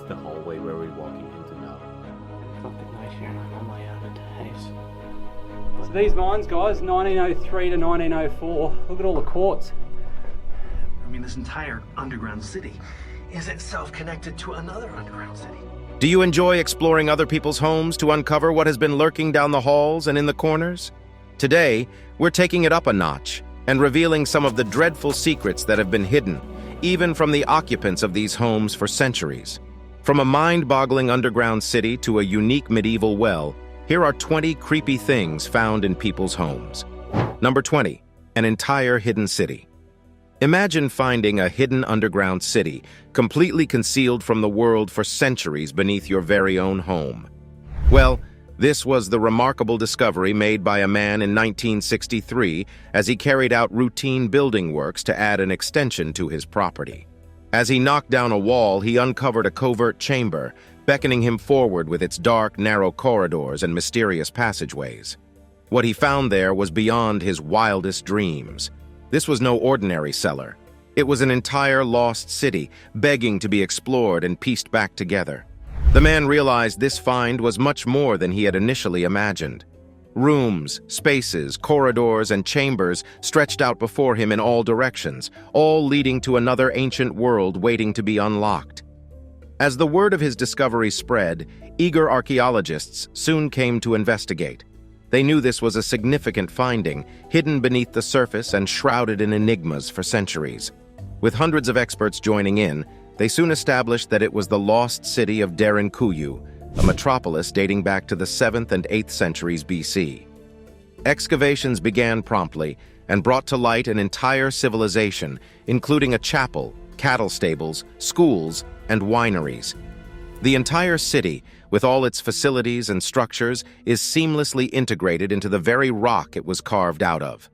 the hallway where we're walking into now. Fucking nice here on my own days. So these mines, guys, 1903 to 1904. Look at all the quartz. I mean, this entire underground city is itself connected to another underground city. Do you enjoy exploring other people's homes to uncover what has been lurking down the halls and in the corners? Today, we're taking it up a notch and revealing some of the dreadful secrets that have been hidden, even from the occupants of these homes for centuries. From a mind-boggling underground city to a unique medieval well, here are 20 creepy things found in people's homes. Number 20, an entire hidden city. Imagine finding a hidden underground city, completely concealed from the world for centuries beneath your very own home. Well, this was the remarkable discovery made by a man in 1963 as he carried out routine building works to add an extension to his property. As he knocked down a wall, he uncovered a covert chamber, beckoning him forward with its dark, narrow corridors and mysterious passageways. What he found there was beyond his wildest dreams. This was no ordinary cellar. It was an entire lost city, begging to be explored and pieced back together. The man realized this find was much more than he had initially imagined. Rooms, spaces, corridors, and chambers stretched out before him in all directions, all leading to another ancient world waiting to be unlocked. As the word of his discovery spread, eager archaeologists soon came to investigate. They knew this was a significant finding, hidden beneath the surface and shrouded in enigmas for centuries. With hundreds of experts joining in, they soon established that it was the lost city of Derinkuyu, a metropolis dating back to the 7th and 8th centuries BC. Excavations began promptly and brought to light an entire civilization, including a chapel, cattle stables, schools, and wineries. The entire city, with all its facilities and structures, is seamlessly integrated into the very rock it was carved out of.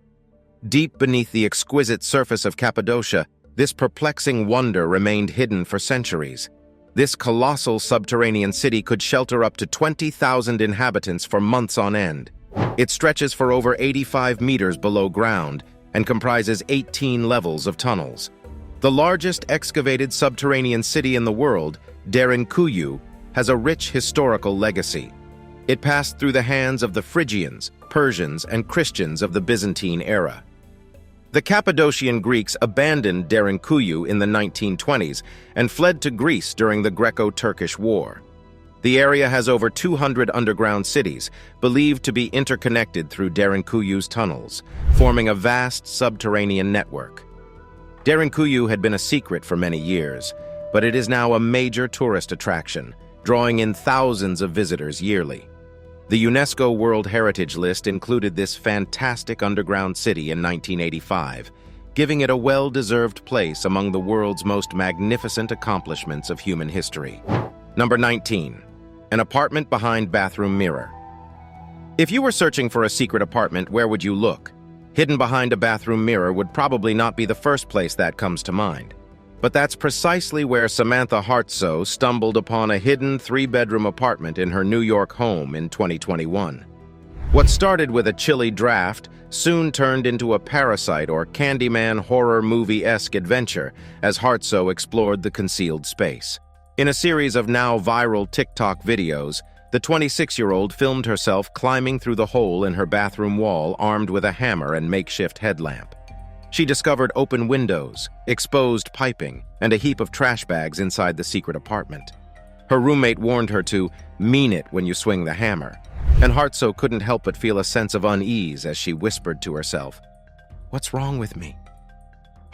Deep beneath the exquisite surface of Cappadocia, this perplexing wonder remained hidden for centuries. This colossal subterranean city could shelter up to 20,000 inhabitants for months on end. It stretches for over 85 meters below ground and comprises 18 levels of tunnels. The largest excavated subterranean city in the world, Derinkuyu, has a rich historical legacy. It passed through the hands of the Phrygians, Persians, and Christians of the Byzantine era. The Cappadocian Greeks abandoned Derinkuyu in the 1920s and fled to Greece during the Greco-Turkish War. The area has over 200 underground cities, believed to be interconnected through Derinkuyu's tunnels, forming a vast subterranean network. Derinkuyu had been a secret for many years, but it is now a major tourist attraction, drawing in thousands of visitors yearly. The UNESCO World Heritage List included this fantastic underground city in 1985, giving it a well-deserved place among the world's most magnificent accomplishments of human history. Number 19. An apartment behind bathroom mirror. If you were searching for a secret apartment, where would you look? Hidden behind a bathroom mirror would probably not be the first place that comes to mind. But that's precisely where Samantha Hartsoe stumbled upon a hidden 3-bedroom apartment in her New York home in 2021. What started with a chilly draft soon turned into a Parasite or Candyman horror movie-esque adventure as Hartsoe explored the concealed space. In a series of now viral TikTok videos, the 26-year-old filmed herself climbing through the hole in her bathroom wall armed with a hammer and makeshift headlamp. She discovered open windows, exposed piping, and a heap of trash bags inside the secret apartment. Her roommate warned her to mean it when you swing the hammer, and Hartsoe couldn't help but feel a sense of unease as she whispered to herself, "What's wrong with me?"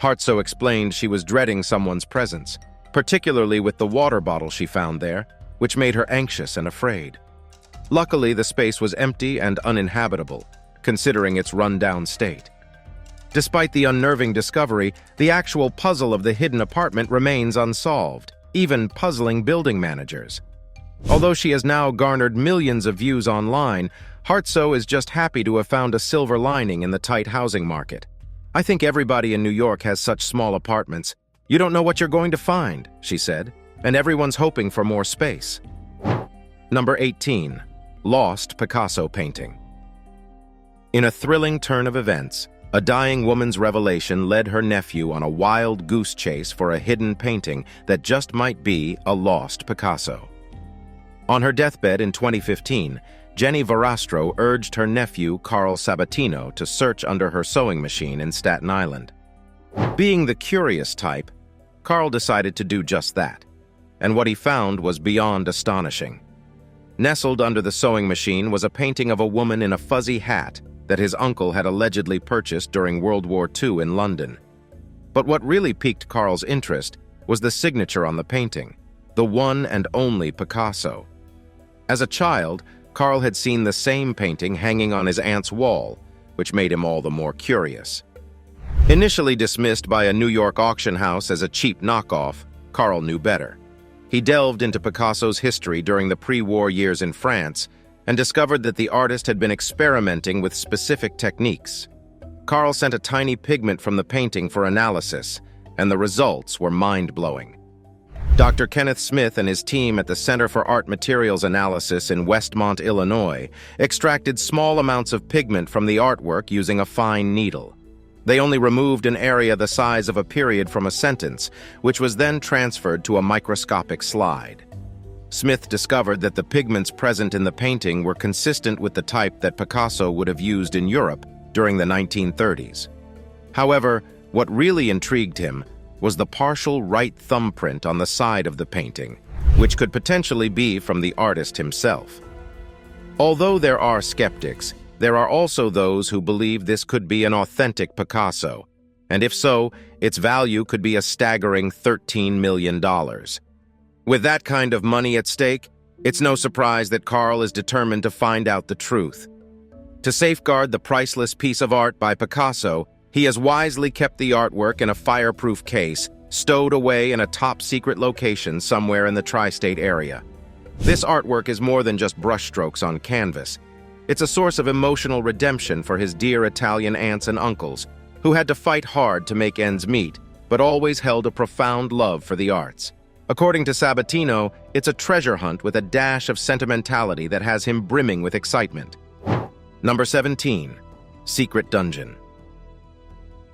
Hartsoe explained she was dreading someone's presence, particularly with the water bottle she found there, which made her anxious and afraid. Luckily, the space was empty and uninhabitable, considering its run-down state. Despite the unnerving discovery, the actual puzzle of the hidden apartment remains unsolved, even puzzling building managers. Although she has now garnered millions of views online, Hartsoe is just happy to have found a silver lining in the tight housing market. "I think everybody in New York has such small apartments. You don't know what you're going to find," she said, "and everyone's hoping for more space." Number 18. Lost Picasso painting. In a thrilling turn of events, A dying woman's revelation led her nephew on a wild goose chase for a hidden painting that just might be a lost Picasso. On her deathbed in 2015, Jenny Verastro urged her nephew Carl Sabatino to search under her sewing machine in Staten Island. Being the curious type, Carl decided to do just that, and what he found was beyond astonishing. Nestled under the sewing machine was a painting of a woman in a fuzzy hat that his uncle had allegedly purchased during World War II in London. But what really piqued Carl's interest was the signature on the painting, the one and only Picasso. As a child, Carl had seen the same painting hanging on his aunt's wall, which made him all the more curious. Initially dismissed by a New York auction house as a cheap knockoff, Carl knew better. He delved into Picasso's history during the pre-war years in France and discovered that the artist had been experimenting with specific techniques. Carl sent a tiny pigment from the painting for analysis, and the results were mind-blowing. Dr. Kenneth Smith and his team at the Center for Art Materials Analysis in Westmont, Illinois, extracted small amounts of pigment from the artwork using a fine needle. They only removed an area the size of a period from a sentence, which was then transferred to a microscopic slide. Smith discovered that the pigments present in the painting were consistent with the type that Picasso would have used in Europe during the 1930s. However, what really intrigued him was the partial right thumbprint on the side of the painting, which could potentially be from the artist himself. Although there are skeptics, there are also those who believe this could be an authentic Picasso, and if so, its value could be a staggering $13 million. With that kind of money at stake, it's no surprise that Carl is determined to find out the truth. To safeguard the priceless piece of art by Picasso, he has wisely kept the artwork in a fireproof case, stowed away in a top-secret location somewhere in the tri-state area. This artwork is more than just brushstrokes on canvas. It's a source of emotional redemption for his dear Italian aunts and uncles, who had to fight hard to make ends meet, but always held a profound love for the arts. According to Sabatino, it's a treasure hunt with a dash of sentimentality that has him brimming with excitement. Number 17. Secret Dungeon.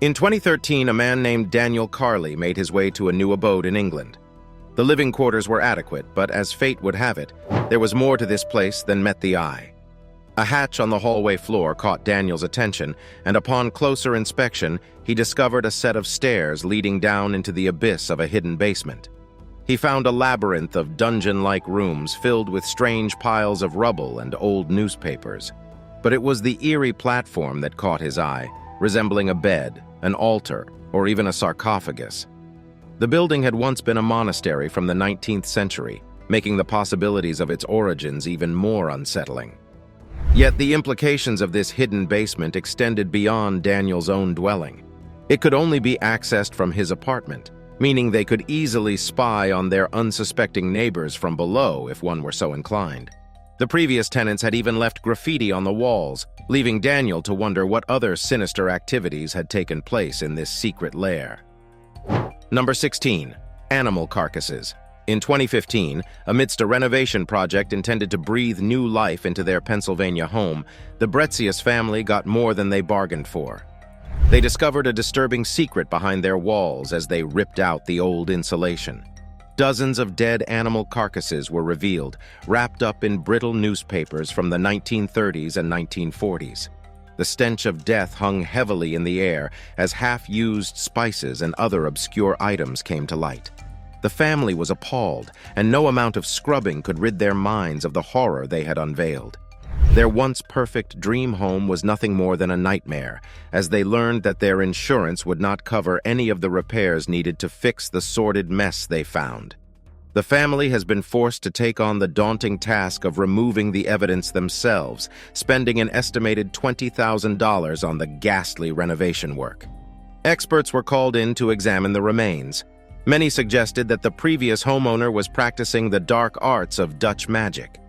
In 2013, a man named Daniel Carley made his way to a new abode in England. The living quarters were adequate, but as fate would have it, there was more to this place than met the eye. A hatch on the hallway floor caught Daniel's attention, and upon closer inspection, he discovered a set of stairs leading down into the abyss of a hidden basement. He found a labyrinth of dungeon-like rooms filled with strange piles of rubble and old newspapers. But it was the eerie platform that caught his eye, resembling a bed, an altar, or even a sarcophagus. The building had once been a monastery from the 19th century, making the possibilities of its origins even more unsettling. Yet the implications of this hidden basement extended beyond Daniel's own dwelling. It could only be accessed from his apartment, meaning they could easily spy on their unsuspecting neighbors from below if one were so inclined. The previous tenants had even left graffiti on the walls, leaving Daniel to wonder what other sinister activities had taken place in this secret lair. Number 16. Animal Carcasses. In 2015, amidst a renovation project intended to breathe new life into their Pennsylvania home, the Bretzius family got more than they bargained for. They discovered a disturbing secret behind their walls as they ripped out the old insulation. Dozens of dead animal carcasses were revealed, wrapped up in brittle newspapers from the 1930s and 1940s. The stench of death hung heavily in the air as half-used spices and other obscure items came to light. The family was appalled, and no amount of scrubbing could rid their minds of the horror they had unveiled. Their once perfect dream home was nothing more than a nightmare, as they learned that their insurance would not cover any of the repairs needed to fix the sordid mess they found. The family has been forced to take on the daunting task of removing the evidence themselves, spending an estimated $20,000 on the ghastly renovation work. Experts were called in to examine the remains. Many suggested that the previous homeowner was practicing the dark arts of Dutch magic.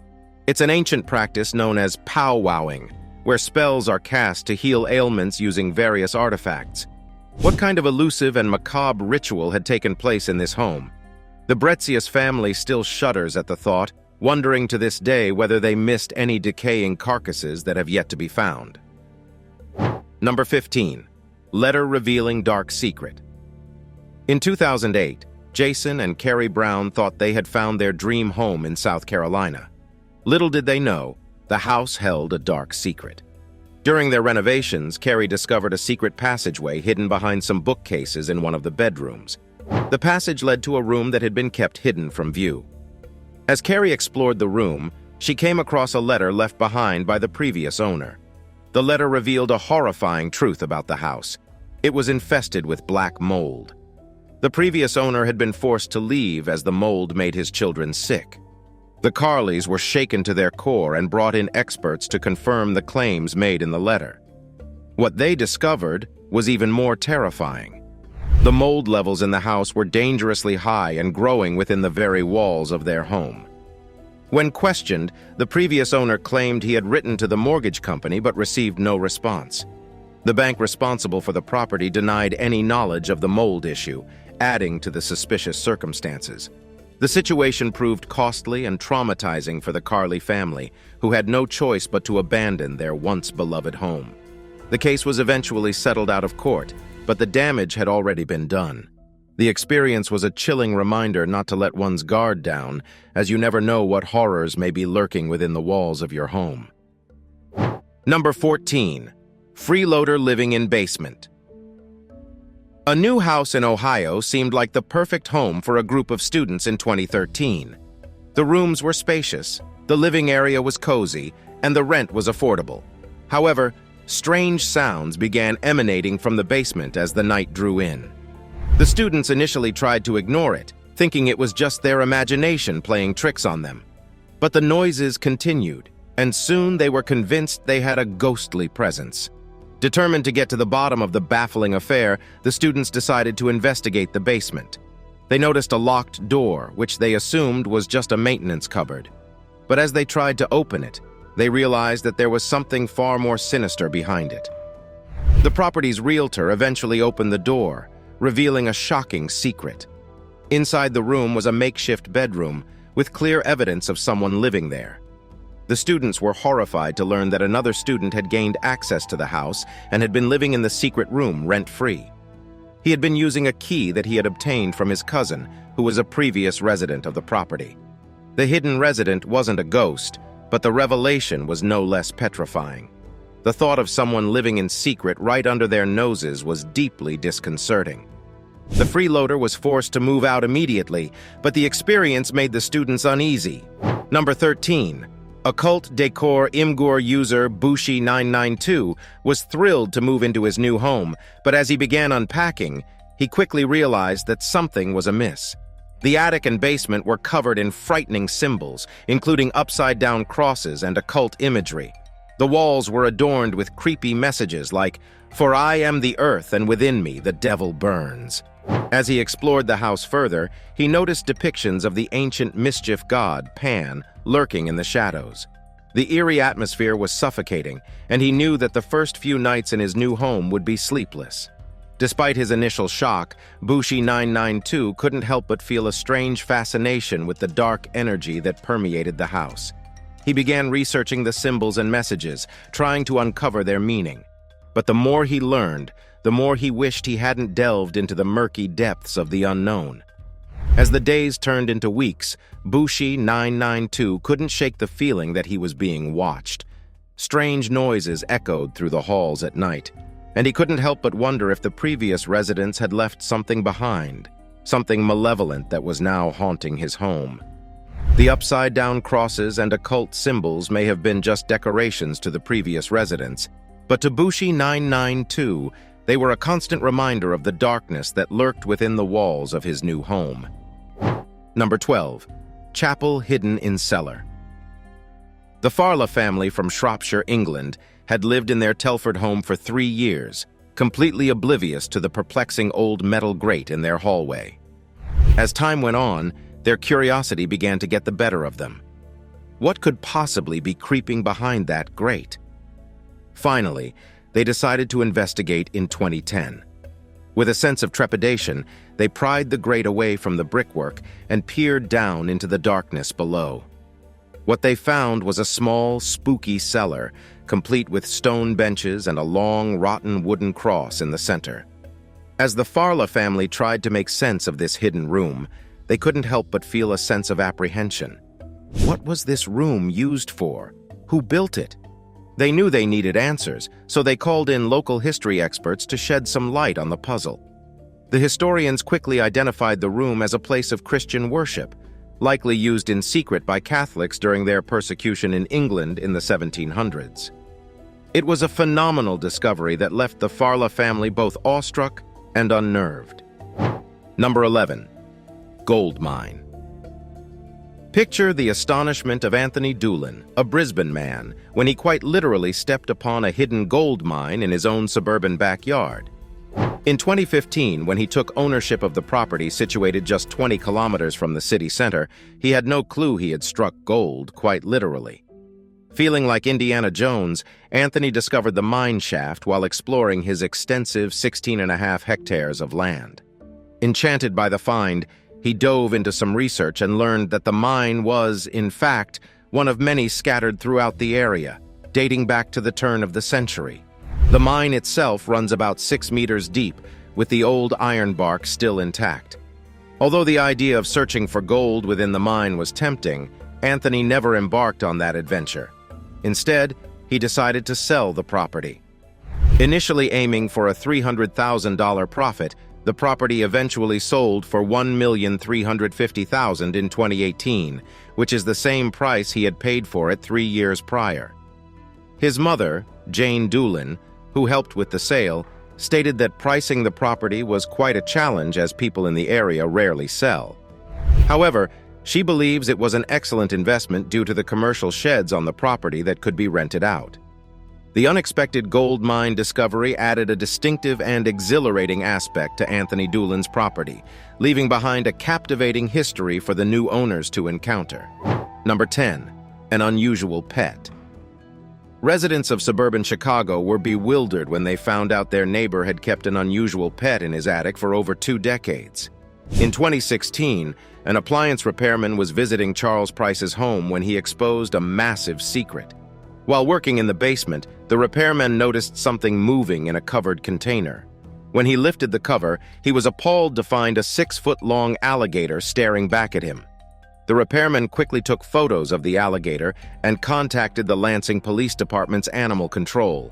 It's an ancient practice known as powwowing, where spells are cast to heal ailments using various artifacts. What kind of elusive and macabre ritual had taken place in this home? The Bretzius family still shudders at the thought, wondering to this day whether they missed any decaying carcasses that have yet to be found. Number 15. Letter Revealing Dark Secret. In 2008, Jason and Carrie Brown thought they had found their dream home in South Carolina. Little did they know, the house held a dark secret. During their renovations, Carrie discovered a secret passageway hidden behind some bookcases in one of the bedrooms. The passage led to a room that had been kept hidden from view. As Carrie explored the room, she came across a letter left behind by the previous owner. The letter revealed a horrifying truth about the house. It was infested with black mold. The previous owner had been forced to leave as the mold made his children sick. The Carleys were shaken to their core and brought in experts to confirm the claims made in the letter. What they discovered was even more terrifying. The mold levels in the house were dangerously high and growing within the very walls of their home. When questioned, the previous owner claimed he had written to the mortgage company but received no response. The bank responsible for the property denied any knowledge of the mold issue, adding to the suspicious circumstances. The situation proved costly and traumatizing for the Carley family, who had no choice but to abandon their once-beloved home. The case was eventually settled out of court, but the damage had already been done. The experience was a chilling reminder not to let one's guard down, as you never know what horrors may be lurking within the walls of your home. Number 14. Freeloader living in basement. A new house in Ohio seemed like the perfect home for a group of students in 2013. The rooms were spacious, the living area was cozy, and the rent was affordable. However, strange sounds began emanating from the basement as the night drew in. The students initially tried to ignore it, thinking it was just their imagination playing tricks on them. But the noises continued, and soon they were convinced they had a ghostly presence. Determined to get to the bottom of the baffling affair, the students decided to investigate the basement. They noticed a locked door, which they assumed was just a maintenance cupboard. But as they tried to open it, they realized that there was something far more sinister behind it. The property's realtor eventually opened the door, revealing a shocking secret. Inside the room was a makeshift bedroom with clear evidence of someone living there. The students were horrified to learn that another student had gained access to the house and had been living in the secret room rent-free. He had been using a key that he had obtained from his cousin, who was a previous resident of the property. The hidden resident wasn't a ghost, but the revelation was no less petrifying. The thought of someone living in secret right under their noses was deeply disconcerting. The freeloader was forced to move out immediately, but the experience made the students uneasy. Number 13. Occult Decor Imgur user Bushi992 was thrilled to move into his new home, but as he began unpacking, he quickly realized that something was amiss. The attic and basement were covered in frightening symbols, including upside-down crosses and occult imagery. The walls were adorned with creepy messages like, "For I am the earth, and within me the devil burns." As he explored the house further, he noticed depictions of the ancient mischief god, Pan, lurking in the shadows. The eerie atmosphere was suffocating, and he knew that the first few nights in his new home would be sleepless. Despite his initial shock, Bushi992 couldn't help but feel a strange fascination with the dark energy that permeated the house. He began researching the symbols and messages, trying to uncover their meaning. But the more he learned, the more he wished he hadn't delved into the murky depths of the unknown. As the days turned into weeks, Bushi992 couldn't shake the feeling that he was being watched. Strange noises echoed through the halls at night, and he couldn't help but wonder if the previous residents had left something behind, something malevolent that was now haunting his home. The upside-down crosses and occult symbols may have been just decorations to the previous residents, but to Bushi992, they were a constant reminder of the darkness that lurked within the walls of his new home. Number 12. Chapel hidden in cellar. The Farla family from Shropshire, England, had lived in their Telford home for 3 years, completely oblivious to the perplexing old metal grate in their hallway. As time went on, their curiosity began to get the better of them. What could possibly be creeping behind that grate? Finally, they decided to investigate in 2010. With a sense of trepidation, they pried the grate away from the brickwork and peered down into the darkness below. What they found was a small, spooky cellar, complete with stone benches and a long, rotten wooden cross in the center. As the Farla family tried to make sense of this hidden room, they couldn't help but feel a sense of apprehension. What was this room used for? Who built it? They knew they needed answers, so they called in local history experts to shed some light on the puzzle. The historians quickly identified the room as a place of Christian worship, likely used in secret by Catholics during their persecution in England in the 1700s. It was a phenomenal discovery that left the Farla family both awestruck and unnerved. Number 11. Gold mine. Picture the astonishment of Anthony Doolin, a Brisbane man, when he quite literally stepped upon a hidden gold mine in his own suburban backyard. In 2015, when he took ownership of the property situated just 20 kilometers from the city center, he had no clue he had struck gold, quite literally. Feeling like Indiana Jones, Anthony discovered the mine shaft while exploring his extensive 16.5 hectares of land. Enchanted by the find, he dove into some research and learned that the mine was, in fact, one of many scattered throughout the area, dating back to the turn of the century. The mine itself runs about 6 meters deep, with the old iron bark still intact. Although the idea of searching for gold within the mine was tempting, Anthony never embarked on that adventure. Instead, he decided to sell the property. Initially aiming for a $300,000 profit, the property eventually sold for $1,350,000 in 2018, which is the same price he had paid for it 3 years prior. His mother, Jane Doolin, who helped with the sale, stated that pricing the property was quite a challenge as people in the area rarely sell. However, she believes it was an excellent investment due to the commercial sheds on the property that could be rented out. The unexpected gold mine discovery added a distinctive and exhilarating aspect to Anthony Doolin's property, leaving behind a captivating history for the new owners to encounter. Number 10. An unusual pet. Residents of suburban Chicago were bewildered when they found out their neighbor had kept an unusual pet in his attic for over 2 decades. In 2016, an appliance repairman was visiting Charles Price's home when he exposed a massive secret. While working in the basement, the repairman noticed something moving in a covered container. When he lifted the cover, he was appalled to find a 6-foot-long alligator staring back at him. The repairman quickly took photos of the alligator and contacted the Lansing Police Department's animal control.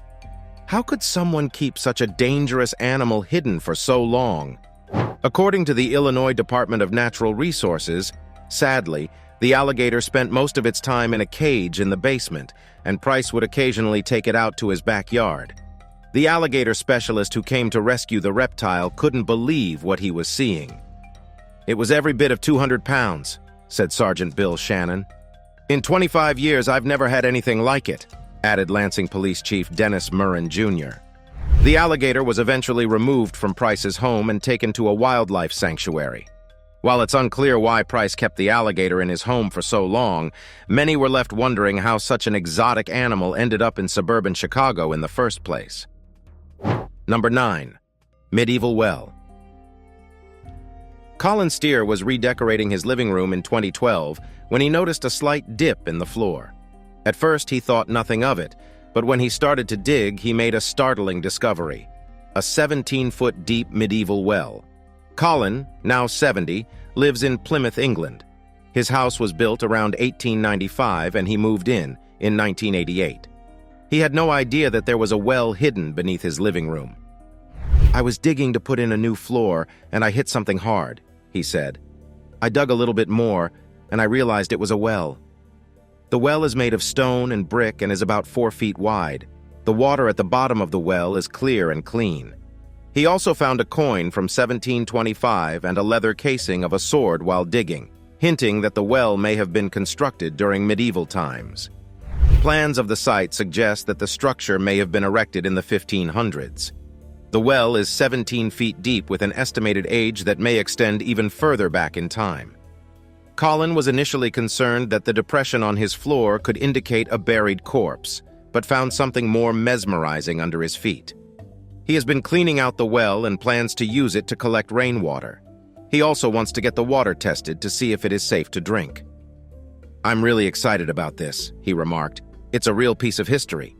How could someone keep such a dangerous animal hidden for so long? According to the Illinois Department of Natural Resources, sadly, the alligator spent most of its time in a cage in the basement, and Price would occasionally take it out to his backyard. The alligator specialist who came to rescue the reptile couldn't believe what he was seeing. "It was every bit of 200 pounds, said Sergeant Bill Shannon. "In 25 years, I've never had anything like it," added Lansing Police Chief Dennis Murrin, Jr. The alligator was eventually removed from Price's home and taken to a wildlife sanctuary. While it's unclear why Price kept the alligator in his home for so long, many were left wondering how such an exotic animal ended up in suburban Chicago in the first place. Number 9. Medieval well. Colin Steer was redecorating his living room in 2012 when he noticed a slight dip in the floor. At first, he thought nothing of it, but when he started to dig, he made a startling discovery: a 17-foot deep medieval well. Colin, now 70, lives in Plymouth, England. His house was built around 1895 and he moved in 1988. He had no idea that there was a well hidden beneath his living room. "I was digging to put in a new floor and I hit something hard," he said. "I dug a little bit more and I realized it was a well. The well is made of stone and brick and is about 4 feet wide. The water at the bottom of the well is clear and clean." He also found a coin from 1725 and a leather casing of a sword while digging, hinting that the well may have been constructed during medieval times. Plans of the site suggest that the structure may have been erected in the 1500s. The well is 17 feet deep with an estimated age that may extend even further back in time. Colin was initially concerned that the depression on his floor could indicate a buried corpse, but found something more mesmerizing under his feet. He has been cleaning out the well and plans to use it to collect rainwater. He also wants to get the water tested to see if it is safe to drink. "I'm really excited about this," he remarked. "It's a real piece of history."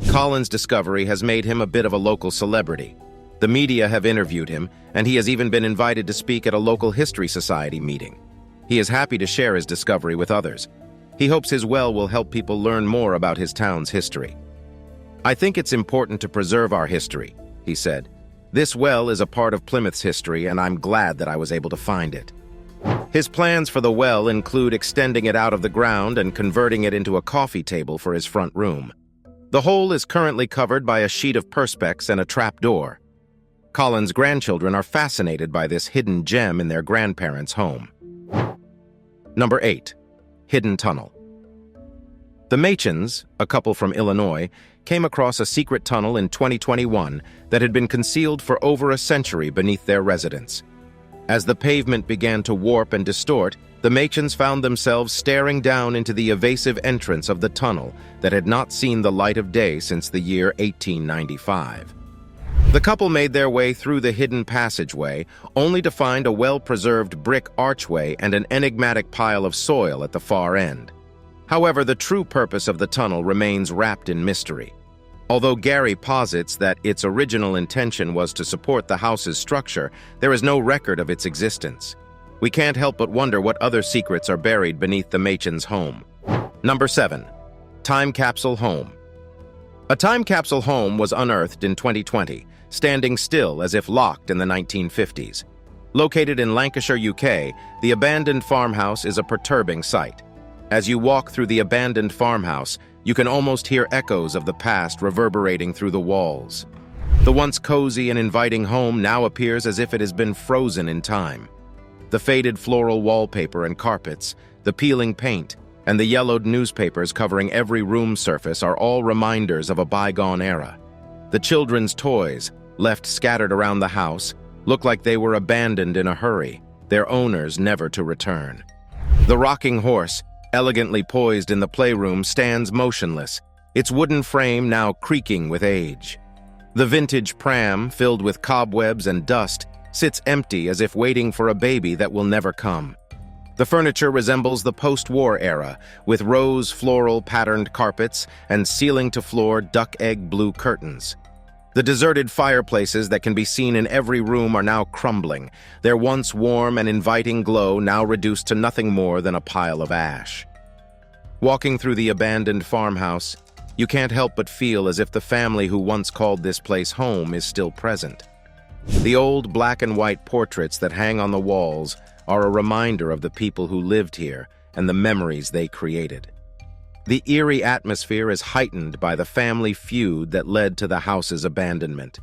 Colin's discovery has made him a bit of a local celebrity. The media have interviewed him, and he has even been invited to speak at a local History Society meeting. He is happy to share his discovery with others. He hopes his well will help people learn more about his town's history. "I think it's important to preserve our history," he said. "This well is a part of Plymouth's history, and I'm glad that I was able to find it." His plans for the well include extending it out of the ground and converting it into a coffee table for his front room. The hole is currently covered by a sheet of perspex and a trap door. Colin's grandchildren are fascinated by this hidden gem in their grandparents' home. Number 8. Hidden Tunnel. The Machens, a couple from Illinois, came across a secret tunnel in 2021 that had been concealed for over a century beneath their residence. As the pavement began to warp and distort, the Machens found themselves staring down into the evasive entrance of the tunnel that had not seen the light of day since the year 1895. The couple made their way through the hidden passageway, only to find a well-preserved brick archway and an enigmatic pile of soil at the far end. However, the true purpose of the tunnel remains wrapped in mystery. Although Gary posits that its original intention was to support the house's structure, there is no record of its existence. We can't help but wonder what other secrets are buried beneath the Machens' home. Number 7. Time Capsule Home. A time capsule home was unearthed in 2020, standing still as if locked in the 1950s. Located in Lancashire, UK, the abandoned farmhouse is a perturbing sight. As you walk through the abandoned farmhouse, you can almost hear echoes of the past reverberating through the walls. The once cozy and inviting home now appears as if it has been frozen in time. The faded floral wallpaper and carpets, the peeling paint, and the yellowed newspapers covering every room surface are all reminders of a bygone era. The children's toys, left scattered around the house, look like they were abandoned in a hurry, their owners never to return. The rocking horse, elegantly poised in the playroom, stands motionless, its wooden frame now creaking with age. The vintage pram, filled with cobwebs and dust, sits empty as if waiting for a baby that will never come. The furniture resembles the post-war era, with rose floral patterned carpets and ceiling-to-floor duck-egg blue curtains. The deserted fireplaces that can be seen in every room are now crumbling, their once warm and inviting glow now reduced to nothing more than a pile of ash. Walking through the abandoned farmhouse, you can't help but feel as if the family who once called this place home is still present. The old black and white portraits that hang on the walls are a reminder of the people who lived here and the memories they created. The eerie atmosphere is heightened by the family feud that led to the house's abandonment.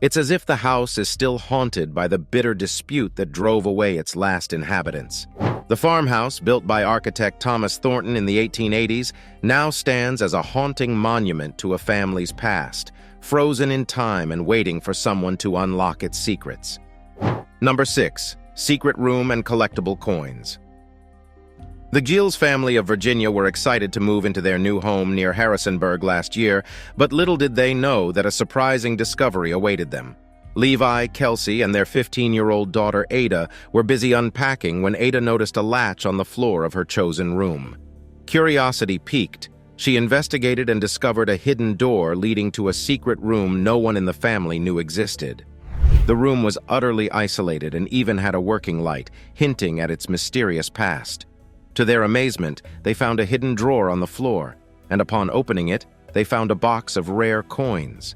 It's as if the house is still haunted by the bitter dispute that drove away its last inhabitants. The farmhouse, built by architect Thomas Thornton in the 1880s, now stands as a haunting monument to a family's past, frozen in time and waiting for someone to unlock its secrets. Number 6. Secret Room and Collectible Coins. The Gilles family of Virginia were excited to move into their new home near Harrisonburg last year, but little did they know that a surprising discovery awaited them. Levi, Kelsey, and their 15-year-old daughter Ada were busy unpacking when Ada noticed a latch on the floor of her chosen room. Curiosity piqued. She investigated and discovered a hidden door leading to a secret room no one in the family knew existed. The room was utterly isolated and even had a working light, hinting at its mysterious past. To their amazement, they found a hidden drawer on the floor, and upon opening it, they found a box of rare coins.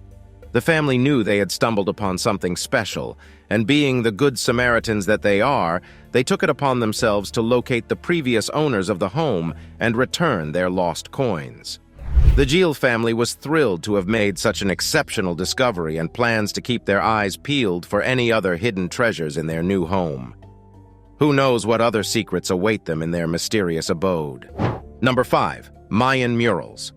The family knew they had stumbled upon something special, and being the good Samaritans that they are, they took it upon themselves to locate the previous owners of the home and return their lost coins. The Gilles family was thrilled to have made such an exceptional discovery and plans to keep their eyes peeled for any other hidden treasures in their new home. Who knows what other secrets await them in their mysterious abode? Number 5. Mayan Murals.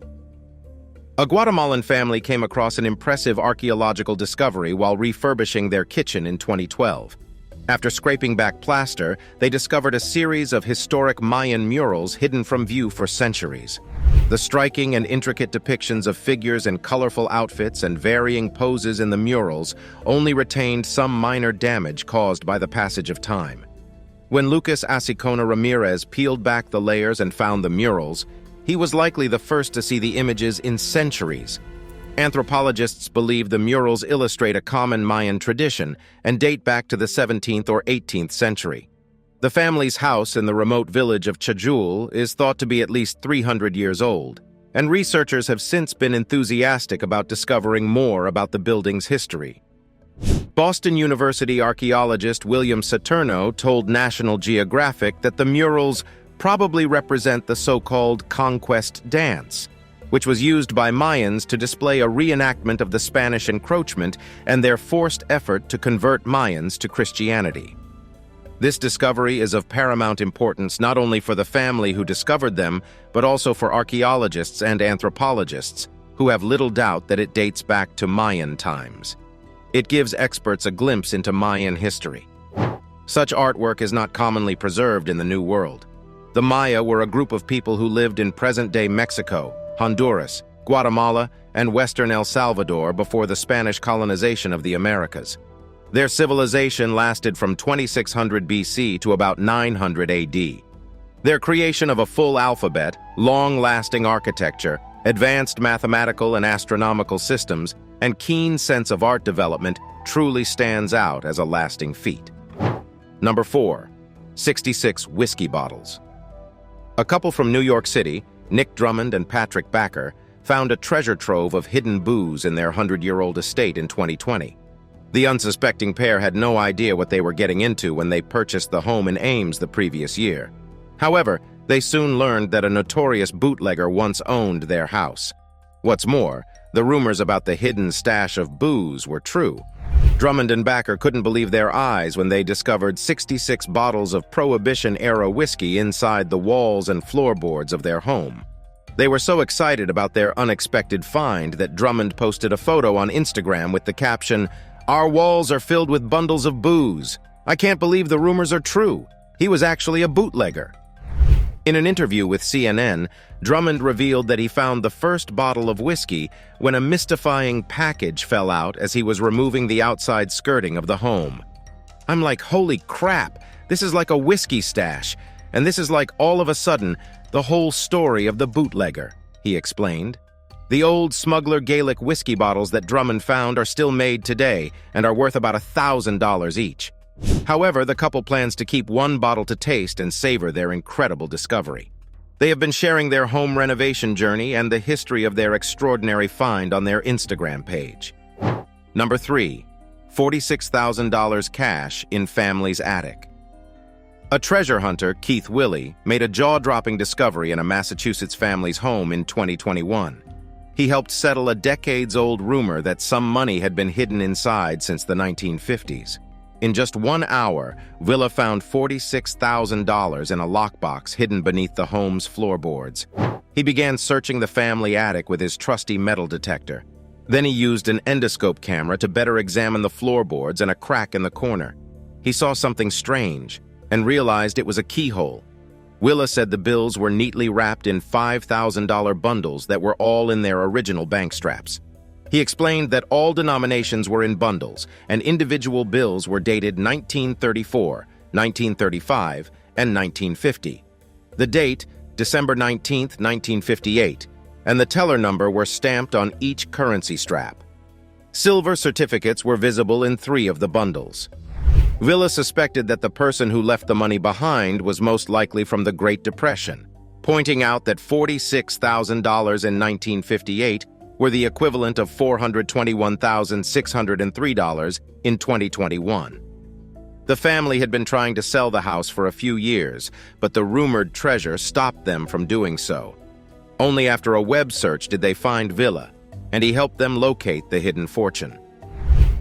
A Guatemalan family came across an impressive archaeological discovery while refurbishing their kitchen in 2012. After scraping back plaster, they discovered a series of historic Mayan murals hidden from view for centuries. The striking and intricate depictions of figures in colorful outfits and varying poses in the murals only retained some minor damage caused by the passage of time. When Lucas Acicona Ramirez peeled back the layers and found the murals, he was likely the first to see the images in centuries. Anthropologists believe the murals illustrate a common Mayan tradition and date back to the 17th or 18th century. The family's house in the remote village of Chajul is thought to be at least 300 years old, and researchers have since been enthusiastic about discovering more about the building's history. Boston University archaeologist William Saturno told National Geographic that the murals probably represent the so-called conquest dance, which was used by Mayans to display a reenactment of the Spanish encroachment and their forced effort to convert Mayans to Christianity. This discovery is of paramount importance not only for the family who discovered them, but also for archaeologists and anthropologists, who have little doubt that it dates back to Mayan times. It gives experts a glimpse into Mayan history. Such artwork is not commonly preserved in the New World. The Maya were a group of people who lived in present-day Mexico, Honduras, Guatemala, and western El Salvador before the Spanish colonization of the Americas. Their civilization lasted from 2600 BC to about 900 AD. Their creation of a full alphabet, long-lasting architecture, advanced mathematical and astronomical systems, and keen sense of art development truly stands out as a lasting feat. Number 4. 66 whiskey bottles. A couple from New York City, Nick Drummond and Patrick Backer, found a treasure trove of hidden booze in their 100-year-old estate in 2020. The unsuspecting pair had no idea what they were getting into when they purchased the home in Ames the previous year. However, they soon learned that a notorious bootlegger once owned their house. What's more, the rumors about the hidden stash of booze were true. Drummond and Backer couldn't believe their eyes when they discovered 66 bottles of Prohibition-era whiskey inside the walls and floorboards of their home. They were so excited about their unexpected find that Drummond posted a photo on Instagram with the caption, "Our walls are filled with bundles of booze. I can't believe the rumors are true. He was actually a bootlegger." In an interview with CNN, Drummond revealed that he found the first bottle of whiskey when a mystifying package fell out as he was removing the outside skirting of the home. "I'm like, holy crap, this is like a whiskey stash, and this is like all of a sudden the whole story of the bootlegger," he explained. The old smuggler Gaelic whiskey bottles that Drummond found are still made today and are worth about $1,000 each. However, the couple plans to keep one bottle to taste and savor their incredible discovery. They have been sharing their home renovation journey and the history of their extraordinary find on their Instagram page. Number 3. $46,000 cash in family's attic. A treasure hunter, Keith Willey, made a jaw-dropping discovery in a Massachusetts family's home in 2021. He helped settle a decades-old rumor that some money had been hidden inside since the 1950s. In just 1 hour, Villa found $46,000 in a lockbox hidden beneath the home's floorboards. He began searching the family attic with his trusty metal detector. Then he used an endoscope camera to better examine the floorboards and a crack in the corner. He saw something strange and realized it was a keyhole. Willa said the bills were neatly wrapped in $5,000 bundles that were all in their original bank straps. He explained that all denominations were in bundles, and individual bills were dated 1934, 1935, and 1950. The date, December 19, 1958, and the teller number were stamped on each currency strap. Silver certificates were visible in 3 of the bundles. Villa suspected that the person who left the money behind was most likely from the Great Depression, pointing out that $46,000 in 1958 were the equivalent of $421,603 in 2021. The family had been trying to sell the house for a few years, but the rumored treasure stopped them from doing so. Only after a web search did they find Villa, and he helped them locate the hidden fortune.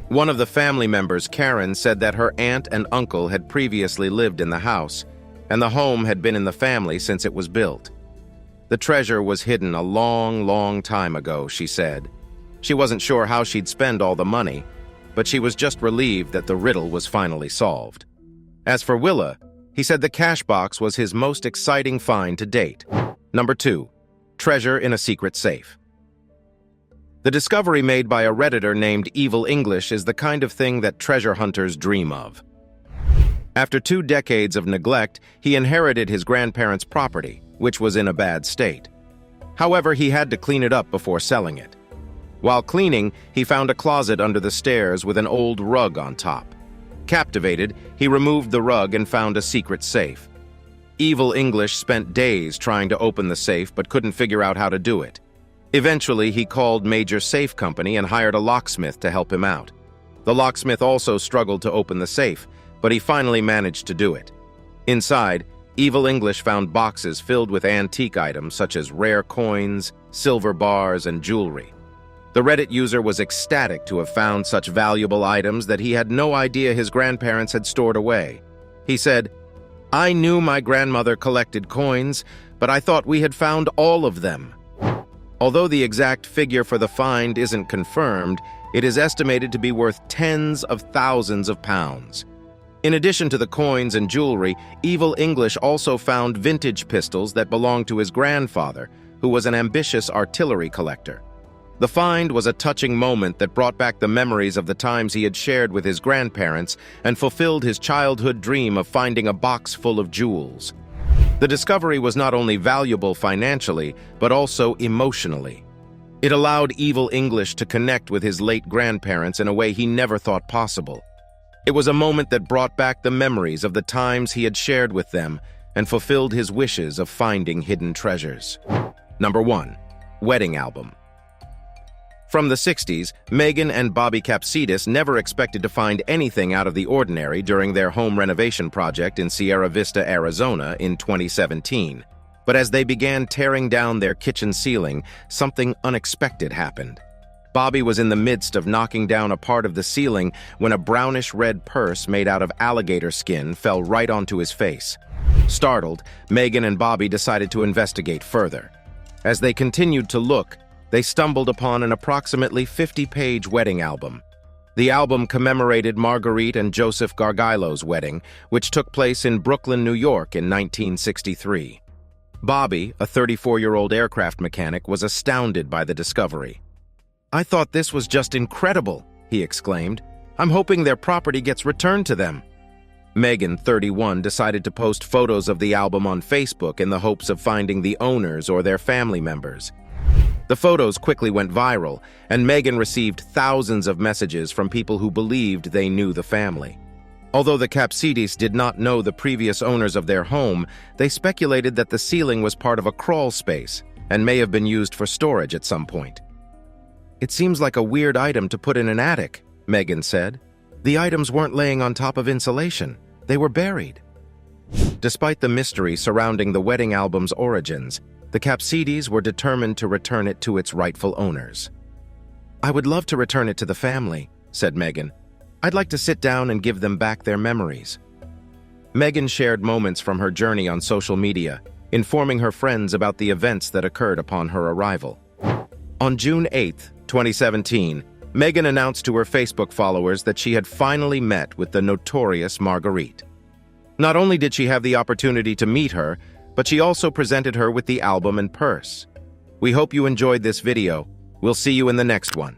One of the family members, Karen, said that her aunt and uncle had previously lived in the house, and the home had been in the family since it was built. The treasure was hidden a long, long time ago, she said. She wasn't sure how she'd spend all the money, but she was just relieved that the riddle was finally solved. As for Willa, he said the cash box was his most exciting find to date. Number 2. Treasure in a secret safe. The discovery made by a Redditor named Evil English is the kind of thing that treasure hunters dream of. After 2 decades of neglect, he inherited his grandparents' property, which was in a bad state. However, he had to clean it up before selling it. While cleaning, he found a closet under the stairs with an old rug on top. Captivated, he removed the rug and found a secret safe. Evil English spent days trying to open the safe but couldn't figure out how to do it. Eventually, he called Major Safe Company and hired a locksmith to help him out. The locksmith also struggled to open the safe, but he finally managed to do it. Inside, Evil English found boxes filled with antique items such as rare coins, silver bars, and jewelry. The Reddit user was ecstatic to have found such valuable items that he had no idea his grandparents had stored away. He said, "I knew my grandmother collected coins, but I thought we had found all of them." Although the exact figure for the find isn't confirmed, it is estimated to be worth tens of thousands of pounds. In addition to the coins and jewelry, Evil English also found vintage pistols that belonged to his grandfather, who was an ambitious artillery collector. The find was a touching moment that brought back the memories of the times he had shared with his grandparents and fulfilled his childhood dream of finding a box full of jewels. The discovery was not only valuable financially, but also emotionally. It allowed Evil English to connect with his late grandparents in a way he never thought possible. It was a moment that brought back the memories of the times he had shared with them and fulfilled his wishes of finding hidden treasures. Number 1. Wedding Album. From the 60s, Megan and Bobby Capsule never expected to find anything out of the ordinary during their home renovation project in Sierra Vista, Arizona in 2017. But as they began tearing down their kitchen ceiling, something unexpected happened. Bobby was in the midst of knocking down a part of the ceiling when a brownish-red purse made out of alligator skin fell right onto his face. Startled, Megan and Bobby decided to investigate further. As they continued to look, they stumbled upon an approximately 50-page wedding album. The album commemorated Marguerite and Joseph Gargilo's wedding, which took place in Brooklyn, New York in 1963. Bobby, a 34-year-old aircraft mechanic, was astounded by the discovery. "I thought this was just incredible," he exclaimed. "I'm hoping their property gets returned to them." Megan, 31, decided to post photos of the album on Facebook in the hopes of finding the owners or their family members. The photos quickly went viral, and Megan received thousands of messages from people who believed they knew the family. Although the Capsides did not know the previous owners of their home, they speculated that the ceiling was part of a crawl space and may have been used for storage at some point. "It seems like a weird item to put in an attic," Megan said. "The items weren't laying on top of insulation. They were buried." Despite the mystery surrounding the wedding album's origins, the Capsides were determined to return it to its rightful owners. "I would love to return it to the family," said Megan. "I'd like to sit down and give them back their memories." Megan shared moments from her journey on social media, informing her friends about the events that occurred upon her arrival. On June 8, 2017, Megan announced to her Facebook followers that she had finally met with the notorious Marguerite. Not only did she have the opportunity to meet her, but she also presented her with the album and purse. We hope you enjoyed this video. We'll see you in the next one.